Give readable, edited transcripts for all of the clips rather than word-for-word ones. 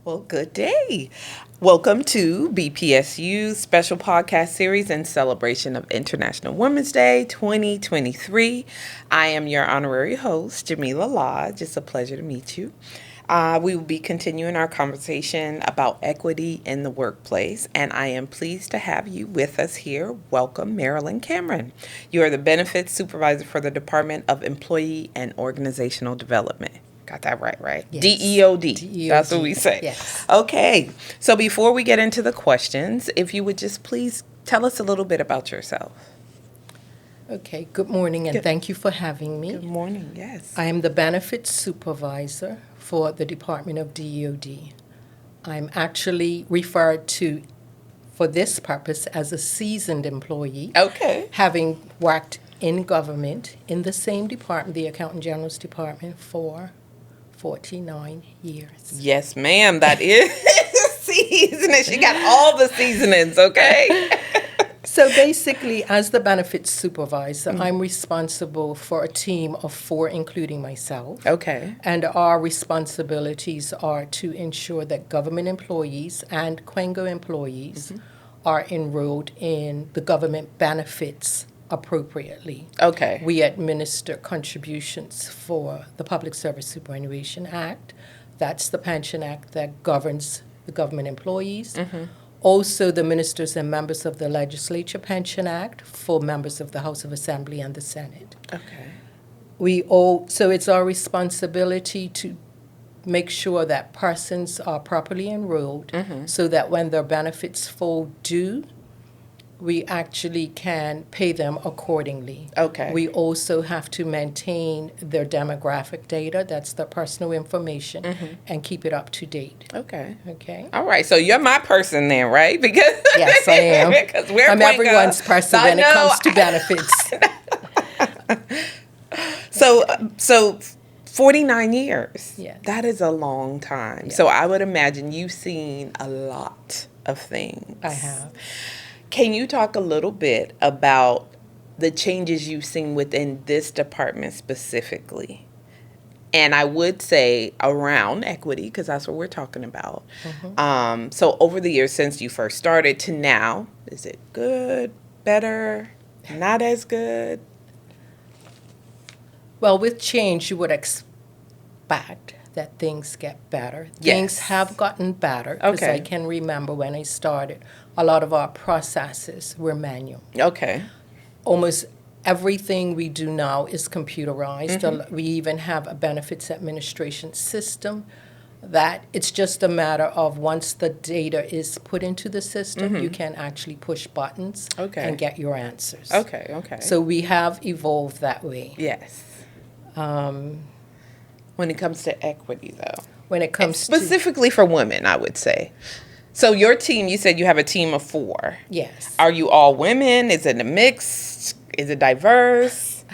Well, good day. Welcome to BPSU's special podcast series in celebration of International Women's Day 2023. I am your honorary host, Jamillah Lodge. It's a pleasure to meet you. We will be continuing our conversation about equity in the workplace, and I am pleased to have you with us here. Welcome, Marilyn Cameron. You are the Benefits Supervisor for the Department of Employee and Organizational Development. Got that right? Yes. DEOD. DEOD. That's what we say. Yes. Okay. So before we get into the questions, if you would just please tell us a little bit about yourself. Okay. Good morning, and thank you for having me. Good morning. Yes. I am the Benefits Supervisor for the Department of DEOD. I'm actually referred to for this purpose as a seasoned employee. Okay. Having worked in government in the same department, the Accountant General's Department, for 49 years. Yes, ma'am. That is seasoning. She got all the seasonings, okay? So basically, as the benefits supervisor, I'm responsible for a team of 4, including myself. Okay. And our responsibilities are to ensure that government employees and Quengo employees are enrolled in the government benefits appropriately. Okay. We administer contributions for the Public Service Superannuation Act. That's the pension act that governs the government employees. Also, the ministers and members of the Legislature Pension Act for members of the House of Assembly and the Senate. Okay. So it's our responsibility to make sure that persons are properly enrolled so that when their benefits fall due, we actually can pay them accordingly. Okay. We also have to maintain their demographic data, that's their personal information, and keep it up to date. Okay. Okay? All right. So you're my person then, right? Because Yes, I am. Because we're I'm Quengo. everyone's person when it comes to benefits. So 49 years. Yes. That is a long time. Yes. So I would imagine you've seen a lot of things. I have. Can you talk a little bit about the changes you've seen within this department specifically? And I would say around equity, because that's what we're talking about. So over the years since you first started to now, is it good, better, not as good? Well, with change, you would expect that things get better. Yes. Things have gotten better, because Okay. I can remember when I started, a lot of our processes were manual. Okay. Almost everything we do now is computerized. We even have a benefits administration system that it's just a matter of once the data is put into the system, you can actually push buttons and get your answers. Okay. So we have evolved that way. Yes. When it comes to equity, though. When it comes Specifically for women, I would say. So your team, you said you have a team of 4. Yes. Are you all women? Is it a mix? Is it diverse?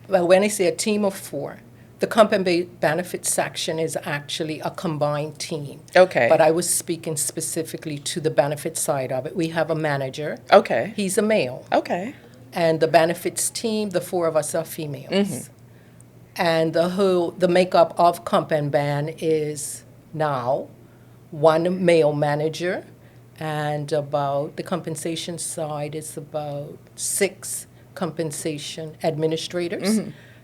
Well, when I say a team of 4, the company benefits section is actually a combined team. Okay. But I was speaking specifically to the benefit side of it. We have a manager. Okay. He's a male. Okay. And the benefits team, the 4 of us are females. And the makeup of Comp and Ban is now 1 male manager, and about the compensation side is about 6 compensation administrators,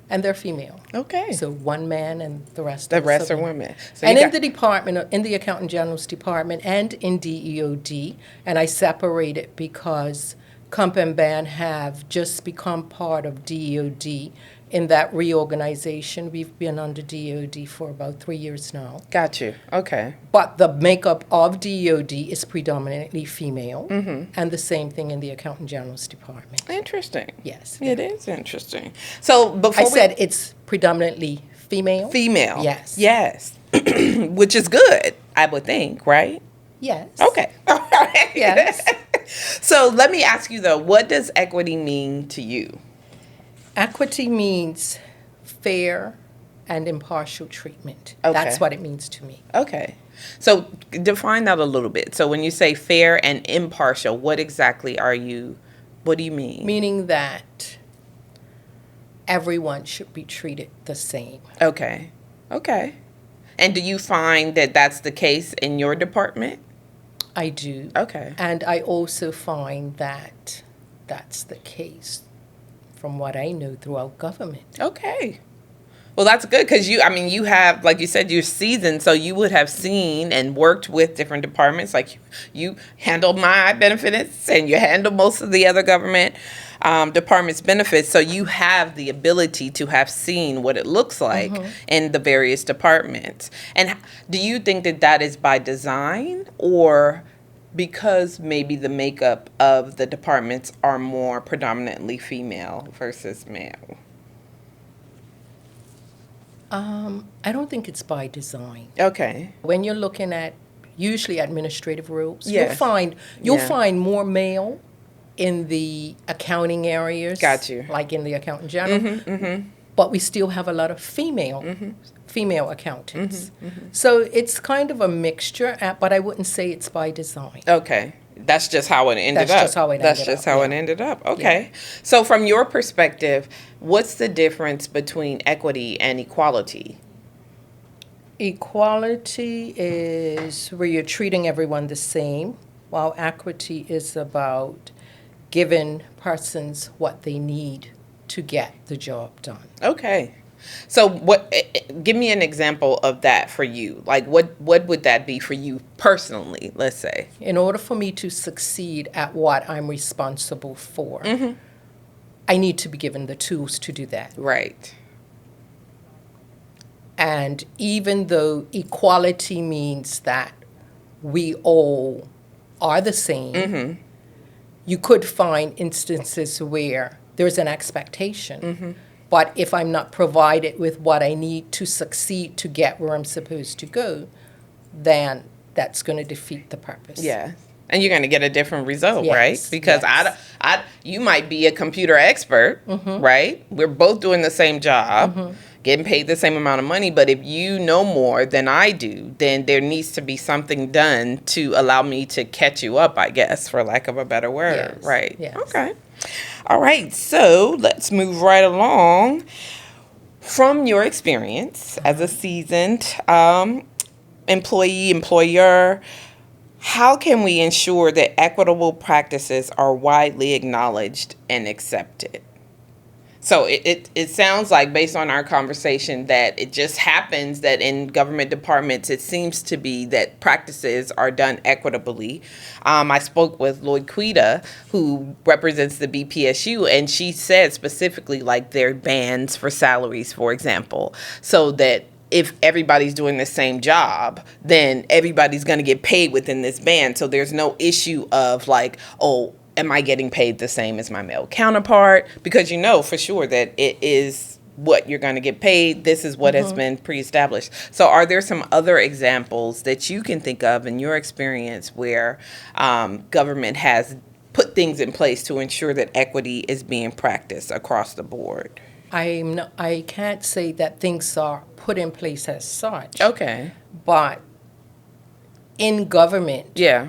and they're female. Okay. So 1 man and the rest. The of us rest are women. women. So And you in the department, in the Accountant General's Department, and in DEOD, and I separate it because Comp and Ban have just become part of DEOD. In that reorganization, we've been under DEOD for about 3 years now. Got you. Okay. But the makeup of DEOD is predominantly female, and the same thing in the Accountant General's Department. Interesting. Yes. It is interesting. So before I said it's predominantly female. female. Yes. Yes. Which is good, I would think, right? Yes. Okay. All right. Yes. So let me ask you though, what does equity mean to you? Equity means fair and impartial treatment. Okay. That's what it means to me. Okay. So define that a little bit. So when you say fair and impartial, what do you mean? Meaning that everyone should be treated the same. Okay. And do you find that that's the case in your department? I do. Okay. And I also find that that's the case from what I know throughout government. Okay. Well, that's good because you have, like you said, you're seasoned, so you would have seen and worked with different departments. Like you handle my benefits and you handle most of the other government departments' benefits. So you have the ability to have seen what it looks like in the various departments. And do you think that that is by design or because maybe the makeup of the departments are more predominantly female versus male? I don't think it's by design. Okay. When you're looking at usually administrative roles, Yes. you'll Yeah. find more male in the accounting areas. Got you. Like in the accountant general. But we still have a lot of female accountants. So it's kind of a mixture, but I wouldn't say it's by design. Okay. That's just how it ended up. That's just how it That's ended just up, how yeah. it ended up. Okay. So from your perspective, what's the difference between equity and equality? Equality is where you're treating everyone the same, while equity is about giving persons what they need to get the job done. Okay. So give me an example of that for you. Like what would that be for you personally, let's say? In order for me to succeed at what I'm responsible for, I need to be given the tools to do that. Right. And even though equality means that we all are the same, you could find instances where there's an expectation. But if I'm not provided with what I need to succeed to get where I'm supposed to go, then that's going to defeat the purpose. Yeah. And you're going to get a different result, Yes, right? Because yes. you might be a computer expert, right? We're both doing the same job, getting paid the same amount of money. But if you know more than I do, then there needs to be something done to allow me to catch you up, I guess, for lack of a better word, Yes, right? yes. Okay. All right. So let's move right along. From your experience as a seasoned employer, how can we ensure that equitable practices are widely acknowledged and accepted? So it sounds like, based on our conversation, that it just happens that in government departments, it seems to be that practices are done equitably. I spoke with Lloyd Quita, who represents the BPSU, and she said specifically, like, there are bands for salaries, for example, so that if everybody's doing the same job, then everybody's going to get paid within this band. So there's no issue of like, oh, am I getting paid the same as my male counterpart? Because you know for sure that it is what you're going to get paid. This is what has been pre-established. So are there some other examples that you can think of in your experience where government has put things in place to ensure that equity is being practiced across the board? I can't say that things are put in place as such. Okay. But in government, Yeah.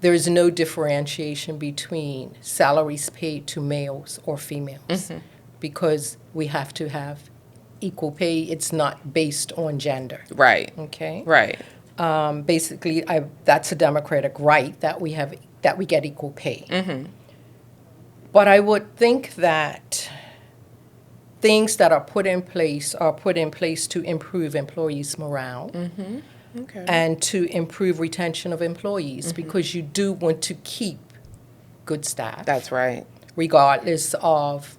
there is no differentiation between salaries paid to males or females because we have to have equal pay. It's not based on gender. Right. Okay. Right. Basically, that's a democratic right that we get equal pay. But I would think that things that are put in place to improve employees' morale. Okay. And to improve retention of employees because you do want to keep good staff. That's right. Regardless of,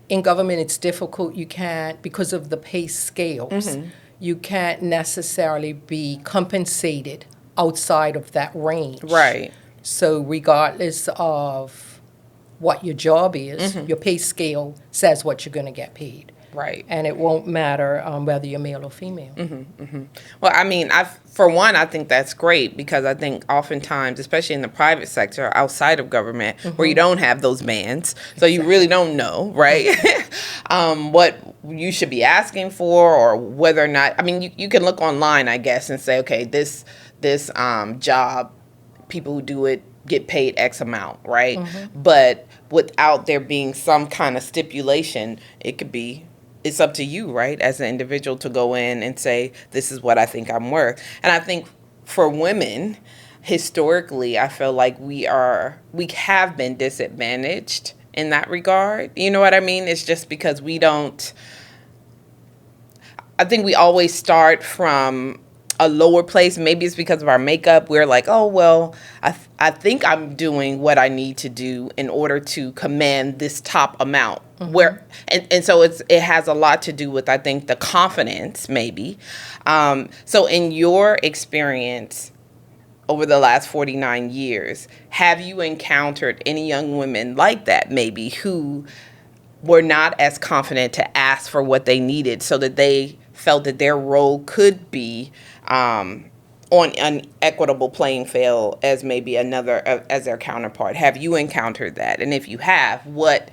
in government it's difficult, you can't, because of the pay scales, you can't necessarily be compensated outside of that range. Right. So regardless of what your job is, your pay scale says what you're going to get paid. Right. And it won't matter whether you're male or female. Well, I mean, for one, I think that's great because I think oftentimes, especially in the private sector outside of government, where you don't have those bands, so you really don't know, right? What you should be asking for or whether or not. I mean, you can look online, I guess, and say, okay, this job, people who do it get paid X amount, right? But without there being some kind of stipulation, it could be it's up to you, right, as an individual to go in and say, this is what I think I'm worth. And I think for women, historically, I feel like we have been disadvantaged in that regard. You know what I mean? It's just because I think we always start from a lower place. Maybe it's because of our makeup. We're like, oh, well, I think I'm doing what I need to do in order to command this top amount. And so it has a lot to do with, I think, the confidence, maybe. So in your experience over the last 49 years, have you encountered any young women like that, maybe, who were not as confident to ask for what they needed so that they felt that their role could be on an equitable playing field as maybe as their counterpart? Have you encountered that? And if you have, what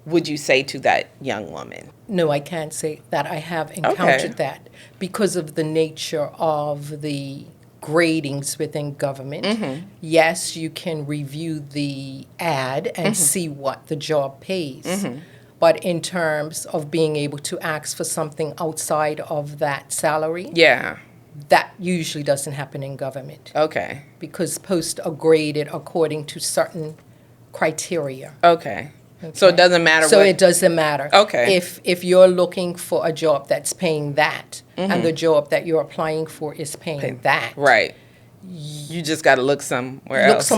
would you say to that young woman? No, I can't say that I have encountered that because of the nature of the gradings within government. Yes, you can review the ad and see what the job pays. But in terms of being able to ask for something outside of that salary, that usually doesn't happen in government. Okay. Because posts are graded according to certain criteria. Okay. So it doesn't matter. So it doesn't matter. Okay. If you're looking for a job that's paying that, and the job that you're applying for is paying that, right? You just got to look somewhere else.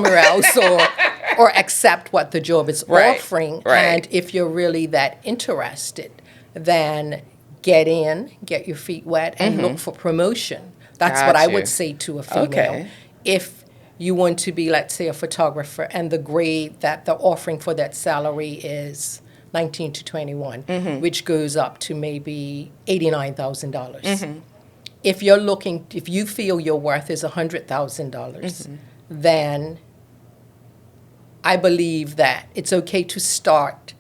Or accept what the job is offering. Right. And if you're really that interested, then get your feet wet, and look for promotion. That's what I would say to a female. Okay. If you want to be, let's say, a photographer, and the grade that they're offering for that salary is 19 to 21, which goes up to maybe $89,000. If you feel your worth is $100,000, then I believe that it's okay to start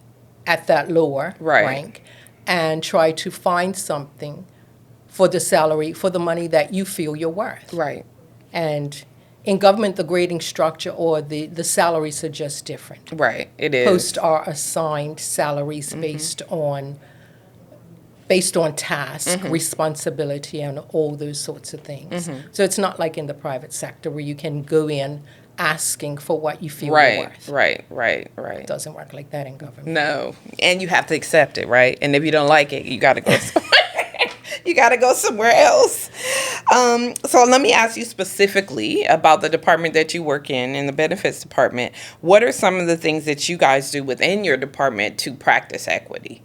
at that lower rank and try to find something for the salary, for the money that you feel you're worth. Right. And in government, the grading structure or the salaries are just different. Right, it is. Posts are assigned salaries based on task, responsibility, and all those sorts of things. So it's not like in the private sector where you can go in asking for what you feel you're worth. Right. It doesn't work like that in government. No, and you have to accept it, right? And if you don't like it, you got to go somewhere else. So let me ask you specifically about the department that you work in the benefits department. What are some of the things that you guys do within your department to practice equity?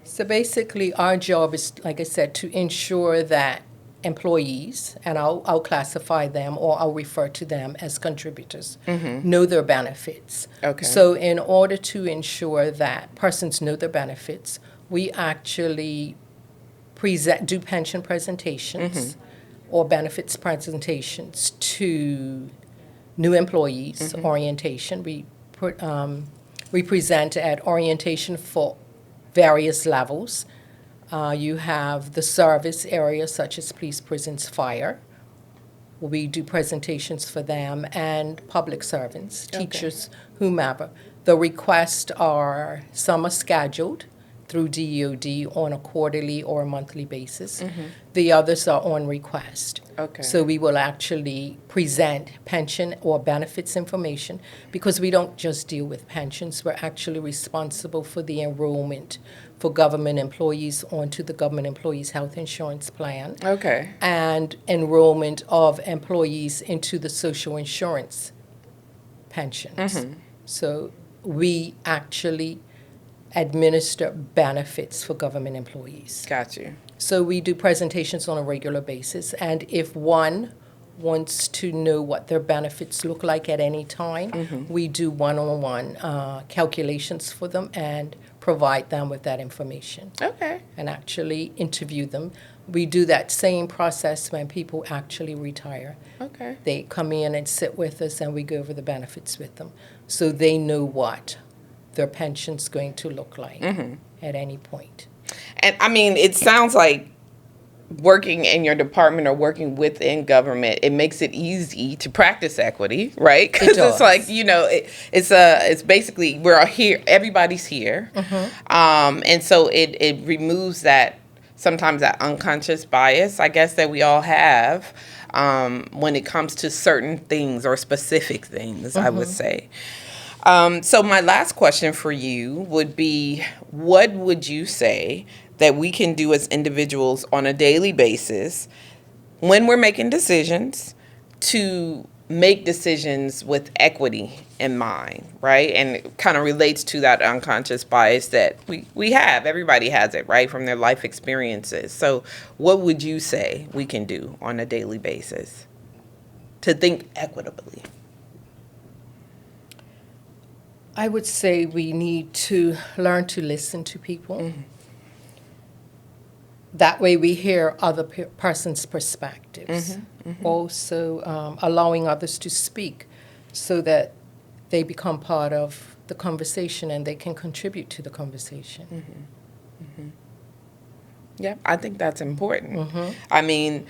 So basically, our job is, like I said, to ensure that employees, and I'll classify them, or I'll refer to them as contributors, know their benefits. Okay. So in order to ensure that persons know their benefits, we actually do pension presentations or benefits presentations to new employees, orientation. We present at orientation for various levels. You have the service area, such as police, prisons, fire. We do presentations for them, and public servants, teachers, whomever. The requests some are scheduled through DEOD on a quarterly or a monthly basis. The others are on request. Okay. So we will actually present pension or benefits information, because we don't just deal with pensions. We're actually responsible for the enrollment for government employees onto the government employees health insurance plan. Okay. And enrollment of employees into the social insurance pensions. So we actually administer benefits for government employees. Got you. So we do presentations on a regular basis, and if one wants to know what their benefits look like at any time, we do one-on-one calculations for them and provide them with that information. Okay. And actually interview them. We do that same process when people actually retire. Okay. They come in and sit with us, and we go over the benefits with them, so they know what their pension's going to look like at any point. And I mean, it sounds like working in your department or working within government, it makes it easy to practice equity, right? Because it's like, you know, it's basically we're all here, everybody's here, and so it removes that sometimes that unconscious bias, I guess, that we all have when it comes to certain things or specific things, I would say. So my last question for you would be, what would you say that we can do as individuals on a daily basis when we're making decisions to make decisions with equity in mind, right? And it kind of relates to that unconscious bias that we have. Everybody has it, right, from their life experiences. So what would you say we can do on a daily basis to think equitably? I would say we need to learn to listen to people. That way we hear other person's perspectives. Also allowing others to speak so that they become part of the conversation and they can contribute to the conversation. Yeah, I think that's important. I mean,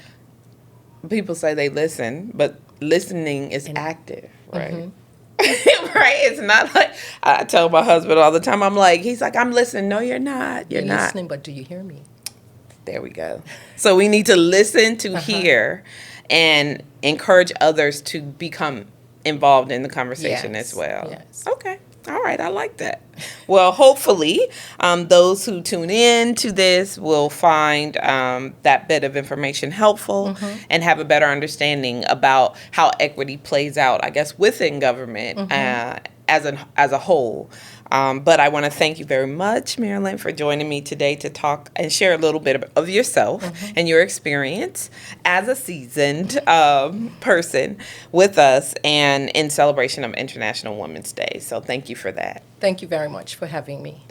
people say they listen, but listening is active, right? Right? It's not like, I tell my husband all the time, he's like, I'm listening. No, you're not. You're not listening, but do you hear me? There we go. So we need to listen to hear and encourage others to become involved in the conversation as well. Yes. Okay. All right. I like that. Well, hopefully those who tune in to this will find that bit of information helpful and have a better understanding about how equity plays out, I guess, within government as a whole. But I want to thank you very much, Marilyn, for joining me today to talk and share a little bit of yourself and your experience as a seasoned person with us and in celebration of International Women's Day. So thank you for that. Thank you very much for having me.